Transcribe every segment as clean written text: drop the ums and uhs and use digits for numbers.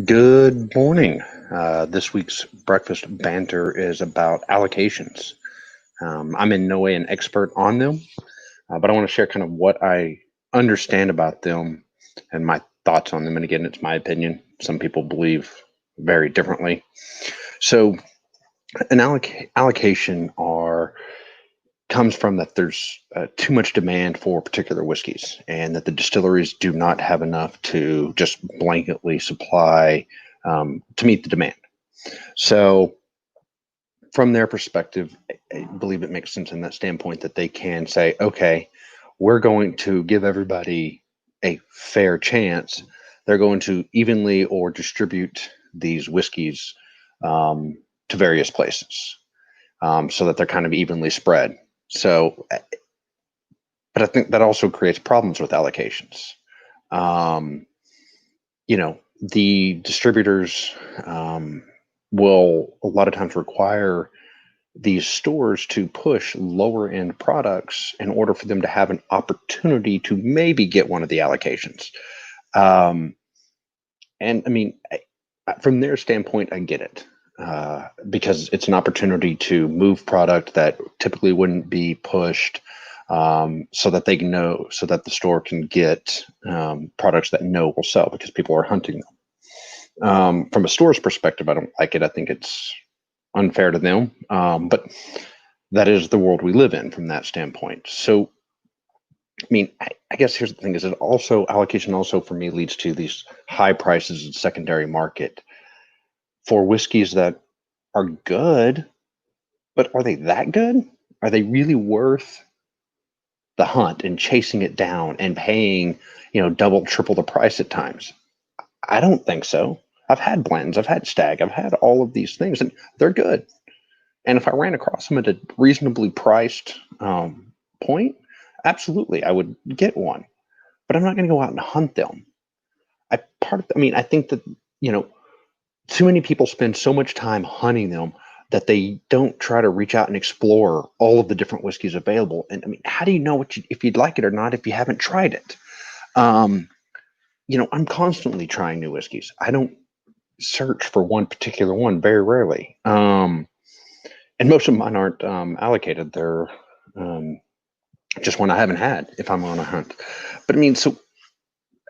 Good morning. This week's breakfast banter is about allocations. I'm in no way an expert on them, but I want to share kind of what I understand about them and my thoughts on them. And again, it's my opinion. Some people believe very differently. So, an allocation are comes from that there's too much demand for particular whiskeys, and that the distilleries do not have enough to just blanketly supply to meet the demand. So, from their perspective, I believe it makes sense in that standpoint that they can say, okay, we're going to give everybody a fair chance. They're going to evenly or distribute these whiskeys to various places so that they're kind of evenly spread. So, but I think that also creates problems with allocations. Um, the distributors will a lot of times require these stores to push lower end products in order for them to have an opportunity to maybe get one of the allocations. Um, and I mean, from their standpoint, I get it because it's an opportunity to move product that typically wouldn't be pushed so that they know, so that the store can get products that know will sell because people are hunting them. From a store's perspective, I don't like it. I think it's unfair to them. But that is the world we live in from that standpoint. So, I mean, I guess here's the thing: is it also allocation also for me leads to these high prices in secondary market for whiskeys that are good, but are they that good? Are they really worth the hunt and chasing it down and paying, double, triple the price at times? I don't think so. I've had blends, I've had stag, I've had all of these things, and they're good. And if I ran across them at a reasonably priced point, absolutely, I would get one. But I'm not going to go out and hunt them. I think that you know, too many people spend so much time hunting them that they don't try to reach out and explore all of the different whiskeys available. And I mean, how do you know if you'd like it or not if you haven't tried it? Um, I'm constantly trying new whiskeys. I don't search for one particular one very rarely. And most of mine aren't allocated. They're um, just one I haven't had if I'm on a hunt. But I mean, so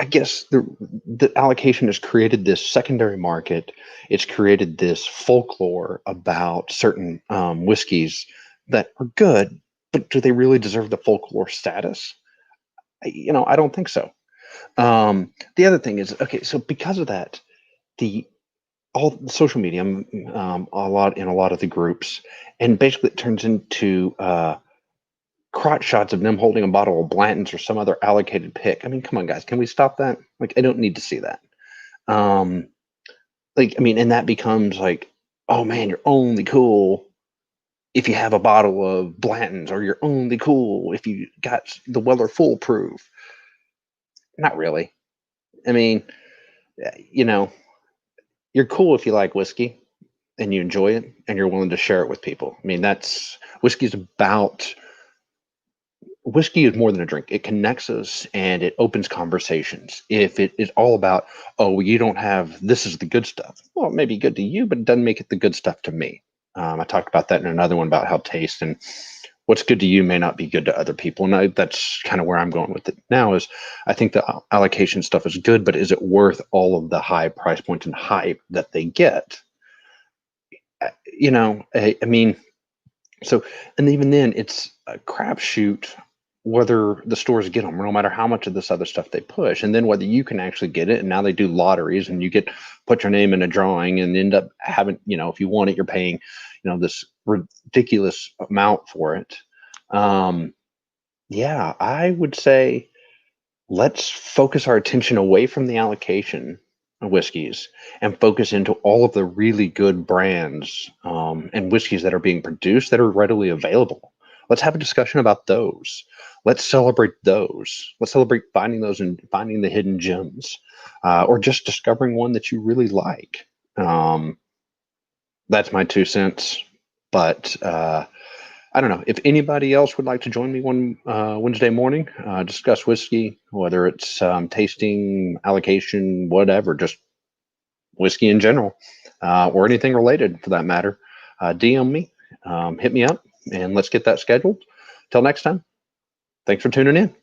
I guess the allocation has created this secondary market. It's created this folklore about certain whiskeys that are good, but do they really deserve the folklore status? I don't think so. The other thing is, okay, so because of that, the all social media, a lot in a lot of the groups, and basically it turns into crotch shots of them holding a bottle of Blanton's or some other allocated pick. I mean, come on, guys, can we stop that? Like, I don't need to see that. Um, and that becomes like, oh man, you're only cool if you have a bottle of Blanton's, or you're only cool if you got the Weller Foolproof. Not really. I mean, you know, you're cool if you like whiskey and you enjoy it and you're willing to share it with people. I mean, that's whiskey is more than a drink. It connects us and it opens conversations. If it is all about, oh, you don't have, this is the good stuff. Well, it may be good to you, but it doesn't make it the good stuff to me. I talked about that in another one about how taste and what's good to you may not be good to other people. And that's kind of where I'm going with it now is I think the allocation stuff is good, but is it worth all of the high price points and hype that they get? I mean, so, and even then, it's a crapshoot whether the stores get them, no matter how much of this other stuff they push, and then whether you can actually get it. And now they do lotteries, and you put your name in a drawing, and end up having, if you want it, you're paying, this ridiculous amount for it. Yeah, I would say let's focus our attention away from the allocation of whiskeys and focus into all of the really good brands and whiskeys that are being produced that are readily available. Let's have a discussion about those. Let's celebrate those. Let's celebrate finding those and finding the hidden gems, or just discovering one that you really like. That's my 2 cents. But I don't know if anybody else would like to join me one Wednesday morning, discuss whiskey, whether it's tasting, allocation, whatever. Just whiskey in general, or anything related for that matter, DM me, hit me up, and let's get that scheduled. Till next time, thanks for tuning in.